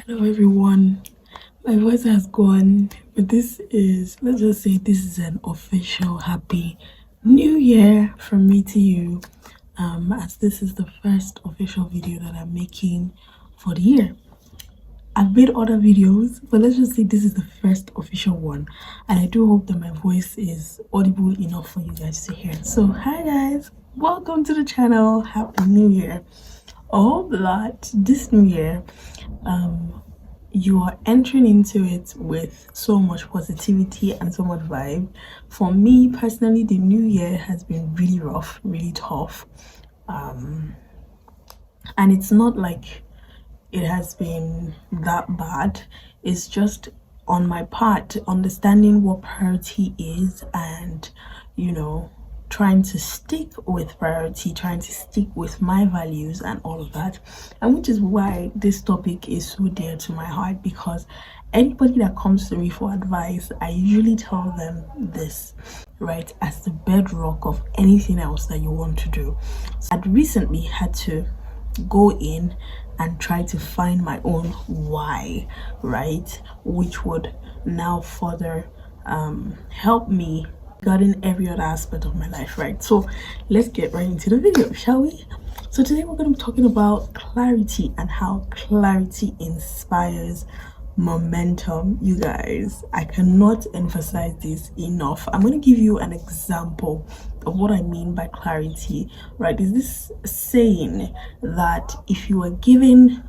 Hello everyone. My voice has gone, but let's just say this is an official happy new year from me to you. As this is the first official video that I'm making for the year. I've made other videos, but let's just say this is the first official one. And I do hope that my voice is audible enough for you guys to hear. So hi guys, welcome to the channel. Happy New Year. I hope that this new year you are entering into it with so much positivity and so much vibe. For me personally, the new year has been really rough, really tough, and it's not like it has been that bad. It's just on my part understanding what priority is, and trying to stick with priority, trying to stick with my values and all of that. And which is why this topic is so dear to my heart, because anybody that comes to me for advice, I usually tell them this, right, as the bedrock of anything else that you want to do. So I'd recently had to go in and try to find my own why, right, which would now further help me regarding every other aspect of my life, right? So let's get right into the video, shall we? So today we're going to be talking about clarity and how clarity inspires momentum. You guys, I cannot emphasize this enough. I'm going to give you an example of what I mean by clarity, right? Is this saying that if you are given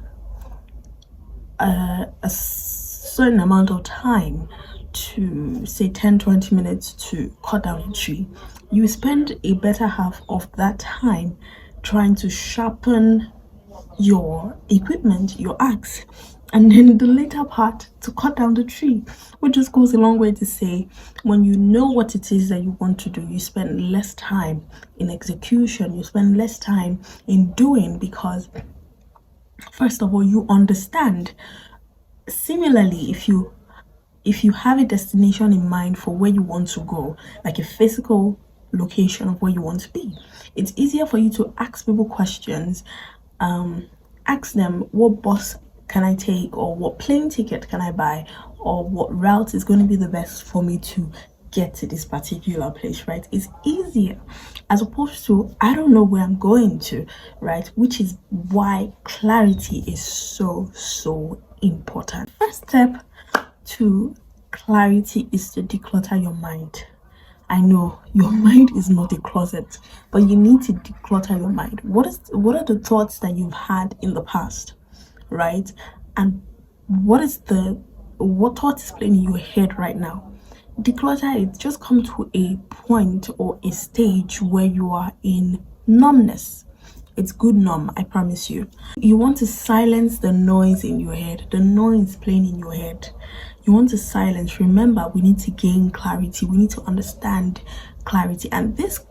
a certain amount of time, to say 10-20 minutes to cut down a tree, you spend a better half of that time trying to sharpen your equipment, your axe, and then the later part to cut down the tree, which just goes a long way to say, when you know what it is that you want to do, you spend less time in execution, you spend less time in doing, because first of all, you understand. Similarly, if you have a destination in mind for where you want to go, like a physical location of where you want to be, it's easier for you to ask people questions. Ask them, what bus can I take, or what plane ticket can I buy, or what route is going to be the best for me to get to this particular place, right? It's easier as opposed to I don't know where I'm going to, right? Which is why clarity is so important. First step to clarity is to declutter your mind. I know your mind is not a closet, but you need to declutter your mind. What are the thoughts that you've had in the past, right? And what thought is playing in your head right now? Declutter it. Just come to a point or a stage where you are in numbness. It's good numb, I promise you. You want to silence the noise in your head, the noise playing in your head. You want to silence. Remember, we need to gain clarity. We need to understand clarity. And this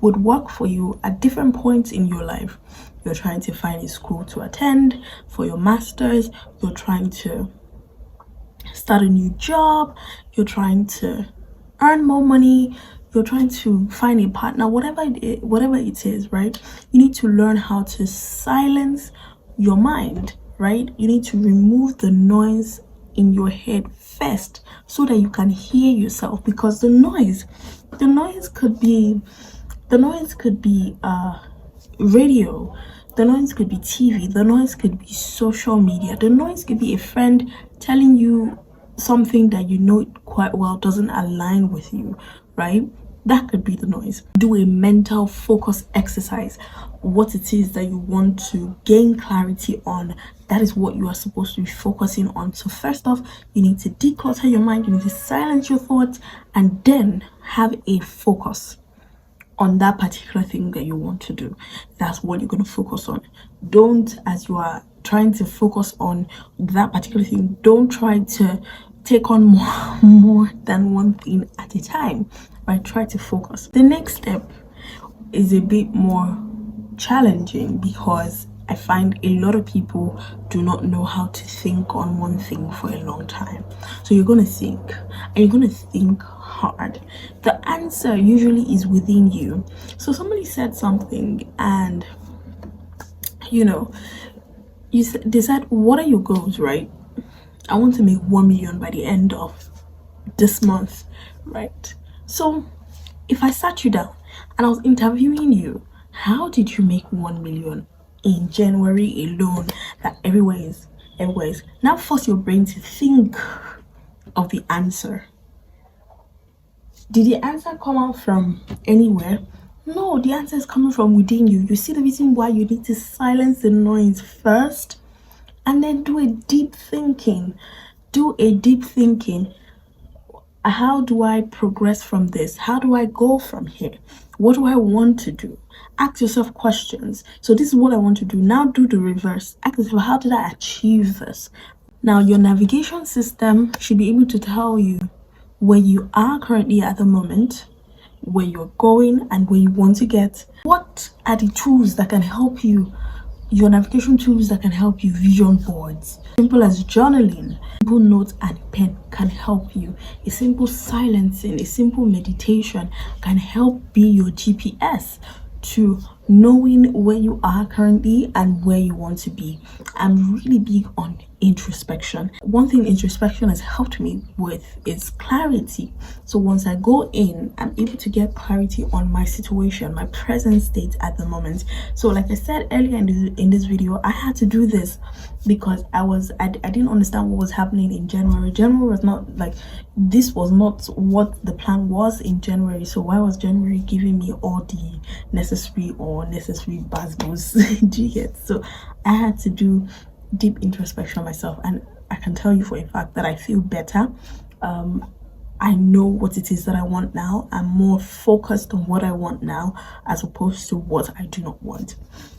would work for you at different points in your life. You're trying to find a school to attend for your master's. You're trying to start a new job. You're trying to earn more money. You're trying to find a partner, whatever it is, right? You need to learn how to silence your mind, right? You need to remove the noise in your head first so that you can hear yourself, because the noise could be radio, the noise could be TV, the noise could be social media, the noise could be a friend telling you something that you know quite well doesn't align with you, right? That could be the noise. Do a mental focus exercise. What it is that you want to gain clarity on, that is what you are supposed to be focusing on. So first off, you need to declutter your mind, you need to silence your thoughts, and then have a focus on that particular thing that you want to do. That's what you're going to focus on. Don't, as you are trying to focus on that particular thing, don't try to take on more than one thing at a time, right? Try to focus. The next step is a bit more challenging, because I find a lot of people do not know how to think on one thing for a long time. So you're going to think, and you're going to think hard. The answer usually is within you. So somebody said something, and they said, what are your goals, right? I want to make 1 million by the end of this month, right? So if I sat you down and I was interviewing you, how did you make 1 million in January alone? That everywhere is now force your brain to think of the answer. Did the answer come out from anywhere? No, the answer is coming from within you. You see the reason why you need to silence the noise first and then do a deep thinking. Do a deep thinking. How do I progress from this? How do I go from here? What do I want to do? Ask yourself questions. So this is what I want to do. Now do the reverse. Ask yourself, how did I achieve this? Now your navigation system should be able to tell you where you are currently at the moment, where you're going and where you want to get. What are the tools that can help you? Your navigation tools that can help you. Vision boards, simple as journaling, simple notes and pen can help you. A simple silencing, a simple meditation can help be your GPS to knowing where you are currently and where you want to be. I'm really big on introspection. One thing introspection has helped me with is clarity. So once I go in, I'm able to get clarity on my situation, my present state at the moment. So like I said earlier in this video, I had to do this because I didn't understand what was happening in January. January was not like, this was not what the plan was in January. So why was January giving me all the necessary buzz? Do you get? So I had to do deep introspection myself, and I can tell you for a fact that I feel better. I know what it is that I want now. I'm more focused on what I want now as opposed to what I do not want.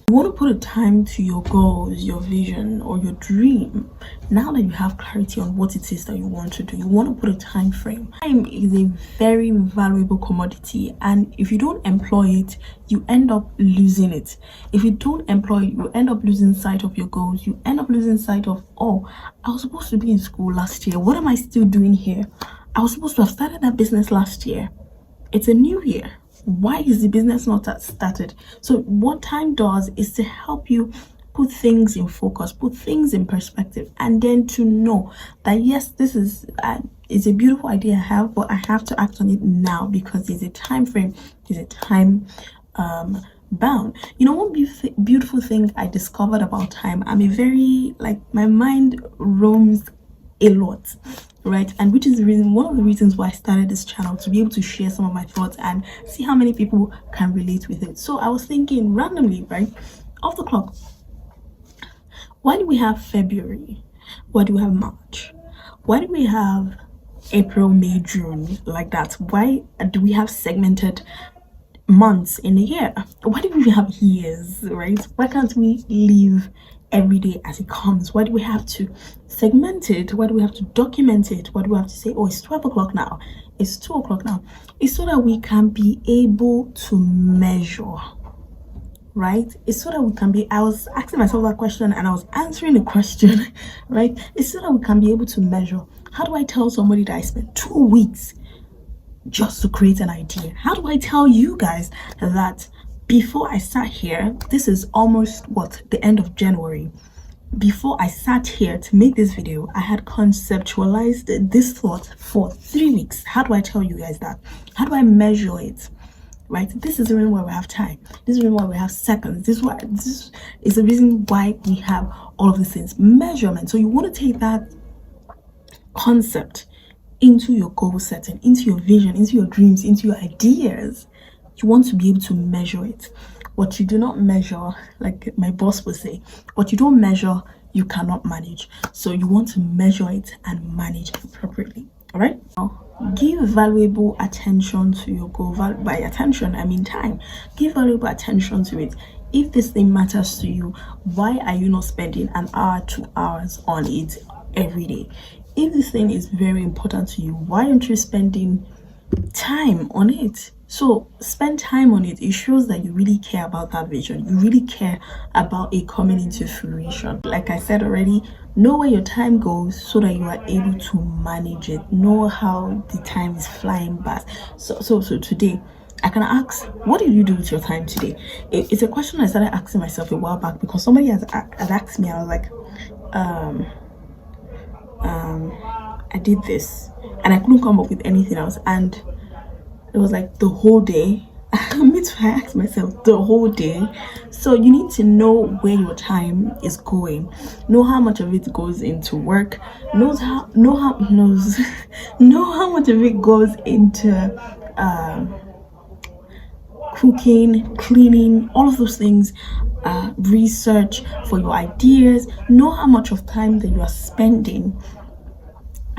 You want to put a time to your goals, your vision, or your dream. Now that you have clarity on what it is that you want to do, you want to put a time frame. Time is a very valuable commodity, and if you don't employ it, you end up losing it. If you don't employ it, you end up losing sight of your goals. You end up losing sight of, oh, I was supposed to be in school last year. What am I still doing here? I was supposed to have started that business last year. It's a new year. Why is the business not started? So what time does is to help you put things in focus, put things in perspective, and then to know that yes, this is it's a beautiful idea I have, but I have to act on it now because there's a time frame, there's a time bound. You know, one beautiful thing I discovered about time, I'm a very, like, my mind roams a lot, right? And which is the reason, one of the reasons why I started this channel, to be able to share some of my thoughts and see how many people can relate with it. So I was thinking randomly, right, off the clock, why do we have February? Why do we have March? Why do we have April, May, June, like that? Why do we have segmented months in a year? Why do we have years, right? Why can't we live every day as it comes? Why do we have to segment it? Why do we have to document it? Why do we have to say, oh, it's 12 o'clock now, it's 2 o'clock now? It's so that we can be able to measure, right? It's so that we can be, I was asking myself that question and I was answering the question, right? It's so that we can be able to measure. How do I tell somebody that I spent 2 weeks just to create an idea? How do I tell you guys that before I sat here, this is almost the end of January, before I sat here to make this video, I had conceptualized this thought for 3 weeks? How do I tell you guys that? How do I measure it? Right? This is the reason why we have time. This is the reason why we have seconds. This is the reason why we have all of these things. Measurement. So you want to take that concept into your goal setting, into your vision, into your dreams, into your ideas. You want to be able to measure it. What you do not measure, like my boss would say, what you don't measure, you cannot manage. So you want to measure it and manage it appropriately. All right? Now, give valuable attention to your goal. By attention, I mean time. Give valuable attention to it. If this thing matters to you, why are you not spending an hour, 2 hours on it every day? If this thing is very important to you, why aren't you spending time on it? So spend time on it. It shows that you really care about that vision. You really care about it coming into fruition. Like I said already, know where your time goes so that you are able to manage it. Know how the time is flying past. So today, I can ask, what did you do with your time today? It's a question I started asking myself a while back because somebody had asked me. I was like, I did this and I couldn't come up with anything else, and it was like the whole day. Me too, I asked myself the whole day. So you need to know where your time is going, know how much of it goes into work, knows how know how knows know how much of it goes into cooking, cleaning, all of those things, research for your ideas. Know how much of time that you are spending,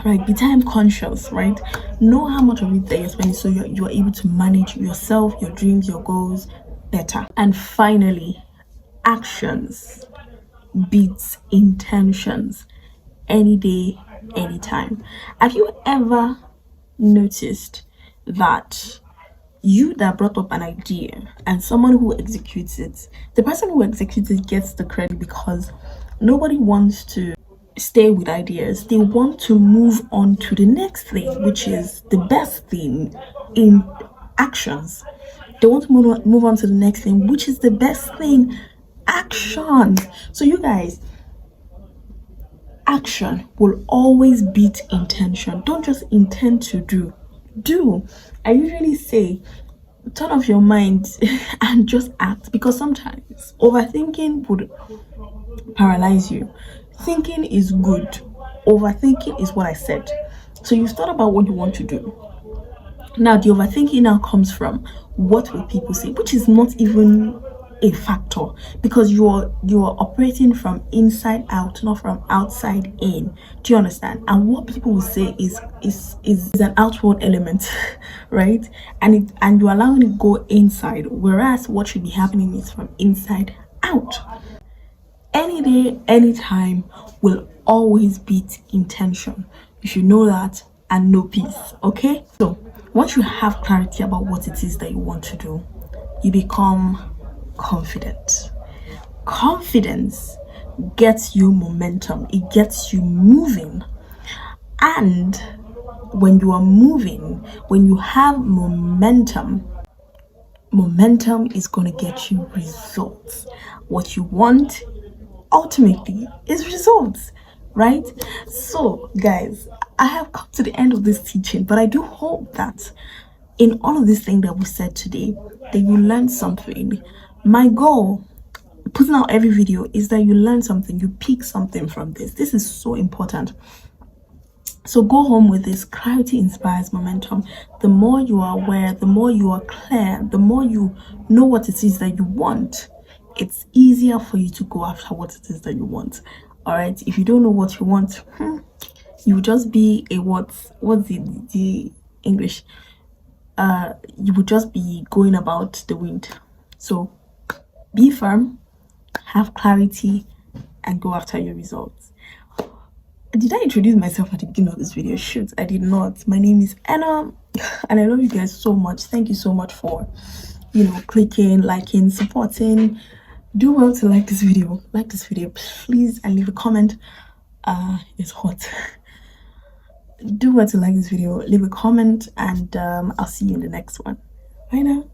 right? Be time conscious, right? Know how much of it that you're spending, so you're able to manage yourself, your dreams, your goals better. And finally, actions beats intentions any day, anytime. Have you ever noticed that you that brought up an idea and someone who executes it, the person who executes it gets the credit, because nobody wants to stay with ideas. They want to move on to the next thing, which is the best thing in actions. They want to move on to the next thing, which is the best thing, actions. So you guys, action will always beat intention. Don't just intend to do. I usually say turn off your mind and just act, because sometimes overthinking would paralyze you. Thinking is good, overthinking is what I said. So you've thought about what you want to do. Now the overthinking now comes from what will people say, which is not even a factor, because you're operating from inside out, not from outside in. Do you understand? And what people will say is an outward element right? And you're allowing it go inside, whereas what should be happening is from inside out. Any day, anytime will always beat intention. You should know that and know peace. Okay, so once you have clarity about what it is that you want to do, you become confident. Confidence gets you momentum, it gets you moving. And when you are moving, when you have momentum is going to get you results. What you want ultimately is results, right? So guys, I have come to the end of this teaching, but I do hope that in all of these things that we said today, that you learned something. My goal putting out every video is that you learn something, you pick something from this. This is so important. So go home with this. Clarity inspires momentum. The more you are aware, the more you are clear, the more you know what it is that you want, it's easier for you to go after what it is that you want. All right, if you don't know what you want, you just be a what's the English, you would just be going about the wind. So be firm, have clarity, and go after your results. Did I introduce myself at the beginning of this video? Shoot, I did not. My name is Anna, and I love you guys so much. Thank you so much for, clicking, liking, supporting. Do well to like this video. Like this video, please, and leave a comment. It's hot. Do well to like this video, leave a comment, and I'll see you in the next one. Bye now.